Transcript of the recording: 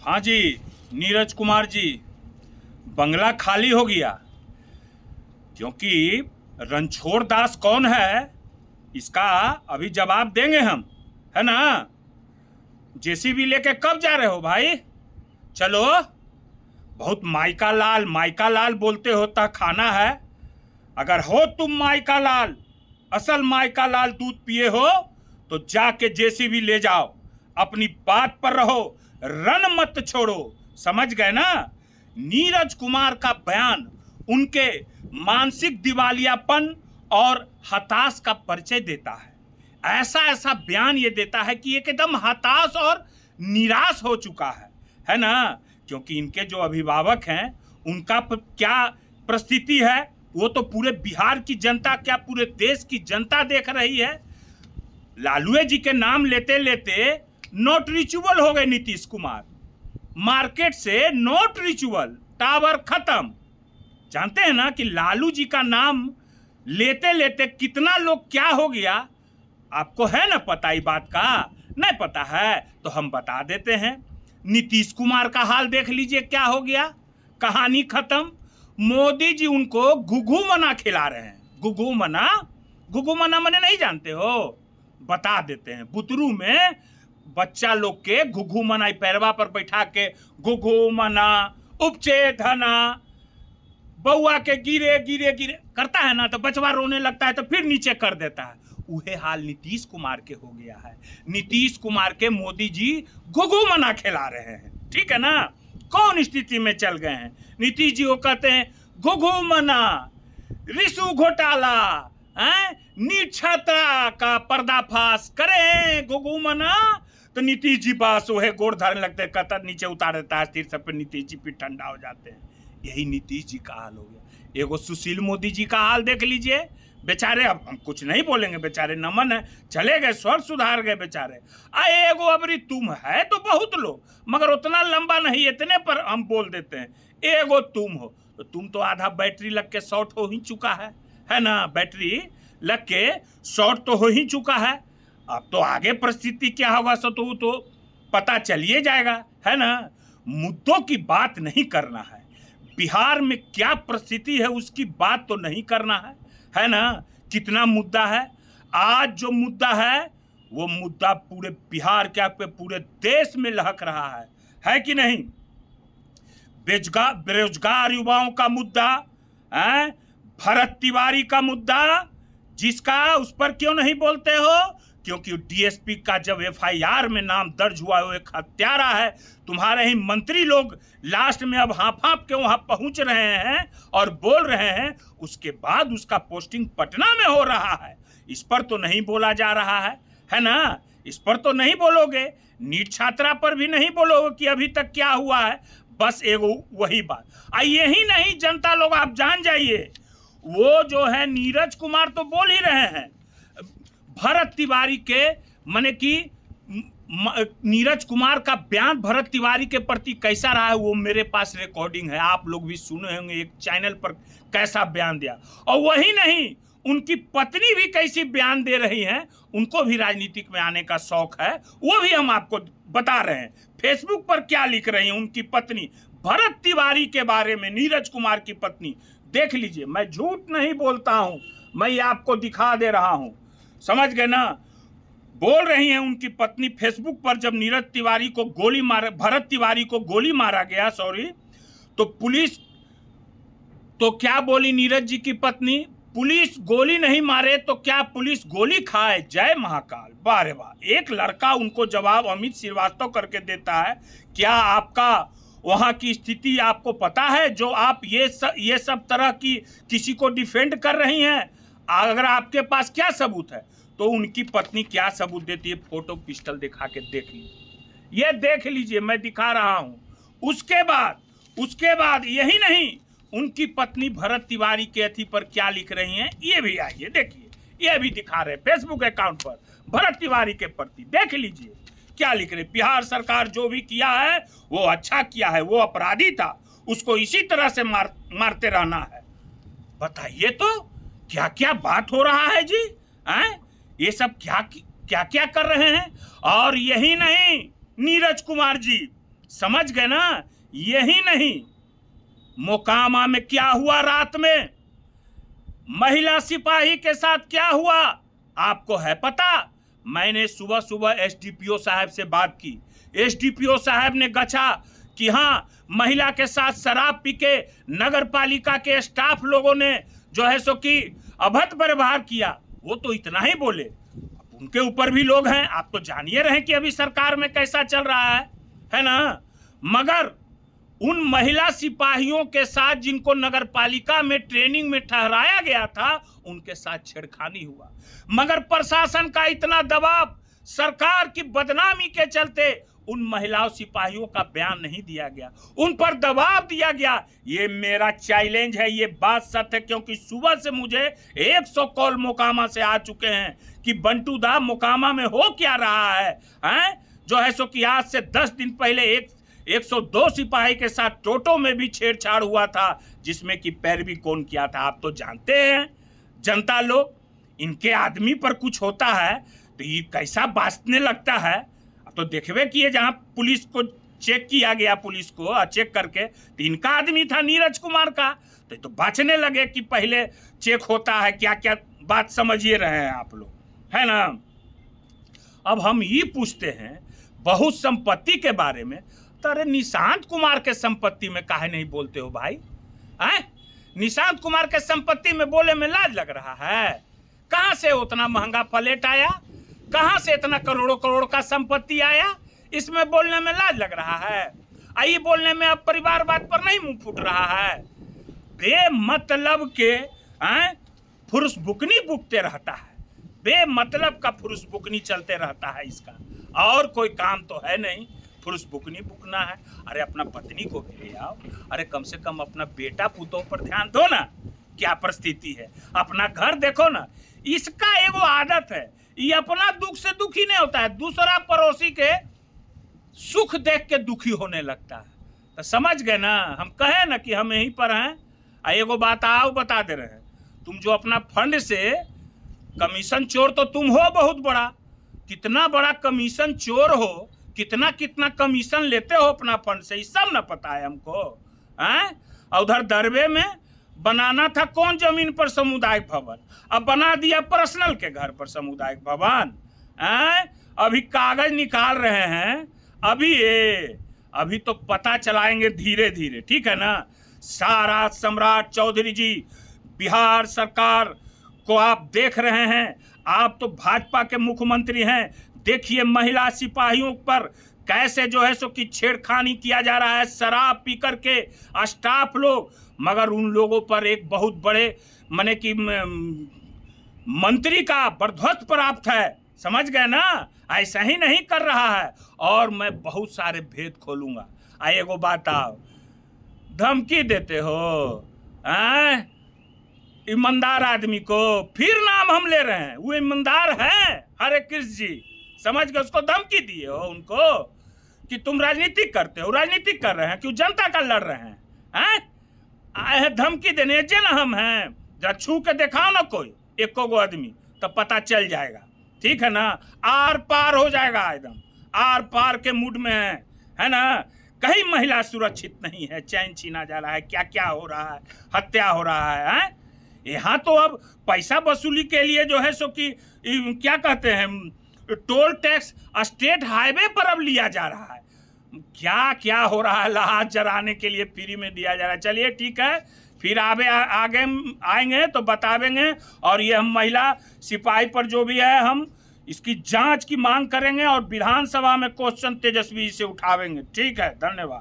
हाँ जी, नीरज कुमार जी, बंगला खाली हो गया क्योंकि रणछोड़ दास कौन है इसका अभी जवाब देंगे हम, है ना। जेसीबी लेके कब जा रहे हो भाई? चलो, बहुत माइका लाल बोलते होता खाना है। अगर हो तुम माइका लाल, असल माइका लाल दूध पिए हो तो जाके जेसीबी ले जाओ, अपनी बात पर रहो, रन मत छोड़ो, समझ गए ना। नीरज कुमार का बयान उनके मानसिक दिवालियापन और हताश का परिचय देता है। ऐसा बयान ये देता है कि एकदम हताश और निराश हो चुका है ना। क्योंकि इनके जो अभिभावक हैं उनका क्या परिस्थिति है वो तो पूरे बिहार की जनता, क्या पूरे देश की जनता देख रही है। लालू जी के नाम लेते लेते नॉट रिचुअल हो गए नीतीश कुमार, मार्केट से नॉट रिचुअल, टावर खत्म। जानते हैं ना कि लालू जी का नाम लेते लेते कितना लोग क्या हो गया, आपको है ना पता ही बात का? नहीं पता है तो हम बता देते हैं। नीतीश कुमार का हाल देख लीजिए क्या हो गया, कहानी खत्म। मोदी जी उनको घुघू मना खिला रहे हैं। घुघू मना मने नहीं जानते हो? बता देते हैं। बुतरू में बच्चा लोग के घुघू मना पैरवा पर बैठा के घुघू मना, उपचे धना, बउआ के गिरे गिरे गिरे करता है ना तो बचवा रोने लगता है तो फिर नीचे कर देता है। उहे हाल नीतीश कुमार के हो गया है। नीतीश कुमार के मोदी जी घुघू मना खिला रहे हैं, ठीक है ना। कौन स्थिति में चल गए हैं नीतीश जी? वो कहते हैं घुघू मना, रिशु घोटाला, नीट छात्रा का पर्दाफाश करें घुघू मना, तो नीतीश जी बस वह गोड़ धरने लगते हैं, कतर नीचे उतार देता है, सिर सब पे नीतीश जी भी ठंडा हो जाते हैं। यही नीतीश जी का हाल हो गया। एगो सुशील मोदी जी का हाल देख लीजिए बेचारे, अब हम कुछ नहीं बोलेंगे, बेचारे नमन है, चले गए, स्वर सुधार गए बेचारे। एगो अबरी तुम है तो बहुत लोग, मगर उतना लंबा नहीं, इतने पर हम बोल देते हैं। एगो तुम हो तो तुम तो आधा बैटरी लग के शॉर्ट हो ही चुका है ना। बैटरी लग के शॉर्ट तो हो ही चुका है। अब तो आगे परिस्थिति क्या होगा सो तो पता चलिए जाएगा, है ना। मुद्दों की बात नहीं करना है, बिहार में क्या परिस्थिति है उसकी बात तो नहीं करना है ना। कितना मुद्दा है आज, जो मुद्दा है वो मुद्दा पूरे बिहार क्या पूरे देश में लहक रहा है कि नहीं। बेरोजगार युवाओं का मुद्दा, भरत तिवारी का मुद्दा, जिसका उस पर क्यों नहीं बोलते हो? क्योंकि डीएसपी का जब एफआईआर में नाम दर्ज हुआ वो एक हत्यारा है। तुम्हारे ही मंत्री लोग लास्ट में अब हाँफ के वहां पहुंच रहे हैं और बोल रहे हैं, उसके बाद उसका पोस्टिंग पटना में हो रहा है। इस पर तो नहीं बोला जा रहा है ना। इस पर तो नहीं बोलोगे, नीट छात्रा पर भी नहीं बोलोगे कि अभी तक क्या हुआ है। बस एगो वही बात। यही नहीं, जनता लोग आप जान जाइए, वो जो है नीरज कुमार तो बोल ही रहे हैं, भरत तिवारी के माने कि नीरज कुमार का बयान भरत तिवारी के प्रति कैसा रहा है वो मेरे पास रिकॉर्डिंग है, आप लोग भी सुने होंगे एक चैनल पर कैसा बयान दिया। और वही नहीं, उनकी पत्नी भी कैसी बयान दे रही हैं, उनको भी राजनीतिक में आने का शौक है, वो भी हम आपको बता रहे हैं। फेसबुक पर क्या लिख रही हैं उनकी पत्नी भरत तिवारी के बारे में, नीरज कुमार की पत्नी, देख लीजिए। मैं झूठ नहीं बोलता हूं, मैं ये आपको दिखा दे रहा हूं, समझ गए ना। बोल रही हैं उनकी पत्नी फेसबुक पर, जब नीरज तिवारी को गोली मारा, भरत तिवारी को गोली मारा गया, तो पुलिस तो क्या बोली नीरज जी की पत्नी, पुलिस गोली नहीं मारे तो क्या पुलिस गोली खाए? जय महाकाल, वाह रे वाह। एक लड़का उनको जवाब अमित श्रीवास्तव करके देता है, क्या आपका वहां की स्थिति आपको पता है जो आप ये सब तरह की किसी को डिफेंड कर रही हैं? अगर आपके पास क्या सबूत है? तो उनकी पत्नी क्या सबूत देती है, फोटो पिस्टल दिखा के देख लीजिए, ये देख लीजिए, मैं दिखा रहा हूं। उसके बाद यही नहीं, उनकी पत्नी भरत तिवारी के अथी पर क्या लिख रही हैं, ये भी आइए देखिए, ये भी दिखा रहे फेसबुक अकाउंट पर भरत तिवारी के प्रति, देख लीजिए क्या लिख रहे। बिहार सरकार जो भी किया है वो अच्छा किया है, वो अपराधी था, उसको इसी तरह से मारते रहना है। बताइए तो क्या क्या बात हो रहा है जी, ये सब क्या क्या कर रहे हैं। और यही नहीं, नीरज कुमार जी समझ गए ना? यही नहीं, मोकामा में क्या हुआ रात में, महिला सिपाही के साथ क्या हुआ आपको है पता? मैंने सुबह सुबह एसडीपीओ साहब से बात की। एसडीपीओ साहब ने गछा कि हाँ, महिला के साथ शराब पी के नगर पालिका के स्टाफ लोगों ने जो है सो कि अभद्र व्यवहार किया। वो तो इतना ही बोले, उनके ऊपर भी लोग हैं, आप तो जानिए रहे कि अभी सरकार में कैसा चल रहा है ना? मगर उन महिला सिपाहियों के साथ जिनको नगर पालिका में ट्रेनिंग में ठहराया गया था, उनके साथ छेड़खानी हुआ। मगर प्रशासन का इतना दबाव, सरकार की बदनामी के चलते उन महिलाओं सिपाहियों का बयान नहीं दिया गया, उन पर दबाव दिया गया। ये मेरा चैलेंज है, ये बात सत्य है, क्योंकि सुबह से मुझे 100 कॉल मोकामा से आ चुके हैं कि बंटू दा मोकामा में हो क्या रहा है? जो है सो कि आज से 10 दिन पहले 102 सिपाही के साथ टोटो में भी छेड़छाड़ हुआ था, जिसमें कि पैरवी कौन किया था आप तो जानते हैं। जनता लोग, इनके आदमी पर कुछ होता है तो ये कैसा बासने लगता है। अब तो देखबे किए, जहां पुलिस को चेक किया गया, पुलिस को चेक करके, तो इनका आदमी था नीरज कुमार का, तो बाँचने लगे कि पहले चेक होता है। क्या क्या बात समझिए रहे हैं आप लोग, है ना? अब हम ये पूछते हैं बहुत संपत्ति के बारे में, तो अरे निशांत कुमार के संपत्ति में काहे नहीं बोलते हो भाई? निशांत कुमार के संपत्ति में बोले में लाज लग रहा है? कहां से उतना महंगा फ्लैट आया, कहां से इतना करोड़ों करोड़ का संपत्ति आया, इसमें बोलने में लाज लग रहा है? आइए बोलने में अब परिवारवाद पर नहीं मुंह फूट रहा है? बेमतलब के फुरुष बुकनी बुकते रहता है, बेमतलब का फुरुष बुकनी चलते रहता है इसका, और कोई काम तो है नहीं, फुरुष बुकनी बुकना है। अरे अपना पत्नी को भी ले आओ, अरे कम से कम अपना बेटा पुतों पर ध्यान दो ना, क्या परिस्थिति है, अपना घर देखो ना। इसका एगो आदत है, ये अपना दुख से दुखी नहीं होता है, दूसरा पड़ोसी के सुख देख के दुखी होने लगता है। तो समझ गए ना, हम कहे ना कि हम यहीं पर हैं। एगो बात आओ बता दे रहे हैं, तुम जो अपना फंड से कमीशन चोर तो तुम हो बहुत बड़ा, कितना बड़ा कमीशन चोर हो, कितना कितना कमीशन लेते हो अपना फंड से, ये सब ना पता है हमको। और उधर दरबे में बनाना था कौन जमीन पर सामुदायिक भवन, अब बना दिया पर्सनल के घर पर सामुदायिक भवन। अभी कागज निकाल रहे हैं, अभी तो पता चलाएंगे धीरे धीरे, ठीक है ना? सारा सम्राट चौधरी जी, बिहार सरकार को आप देख रहे हैं, आप तो भाजपा के मुख्यमंत्री हैं, देखिए महिला सिपाहियों पर कैसे जो है सो कि छेड़खानी किया जा रहा है, शराब पी करके स्टाफ लोग। मगर उन लोगों पर एक बहुत बड़े माने कि मंत्री का बर्धस्त प्राप्त है, समझ गए ना? ऐसा ही नहीं कर रहा है, और मैं बहुत सारे भेद खोलूंगा। एगो बात आओ, धमकी देते हो ईमानदार आदमी को, फिर नाम हम ले रहे हैं, वो ईमानदार हैं हरे कृष्ण जी, समझ गए? उसको धमकी दिए हो उनको कि तुम राजनीति करते हो, राजनीति कर रहे हैं, क्यों जनता का लड़ रहे हैं? आए हैं धमकी देने, जे ना हम हैं, जरा छू के दिखाओ ना कोई एको गो आदमी, तो पता चल जाएगा, ठीक है ना? आर पार हो जाएगा, एकदम आर पार के मूड में है ना? कहीं महिला सुरक्षित नहीं है, चैन छीना जा रहा है, क्या क्या हो रहा है, हत्या हो रहा है। यहाँ तो अब पैसा वसूली के लिए जो है सो कि क्या कहते हैं, टोल टैक्स स्टेट हाईवे पर अब लिया जा रहा है, क्या क्या हो रहा है, लहाज जराने के लिए फ्री में दिया जा रहा है। चलिए ठीक है, फिर आगे आएंगे तो बतावेंगे, और ये हम महिला सिपाही पर जो भी है हम इसकी जांच की मांग करेंगे, और विधानसभा में क्वेश्चन तेजस्वी से उठावेंगे। ठीक है, धन्यवाद।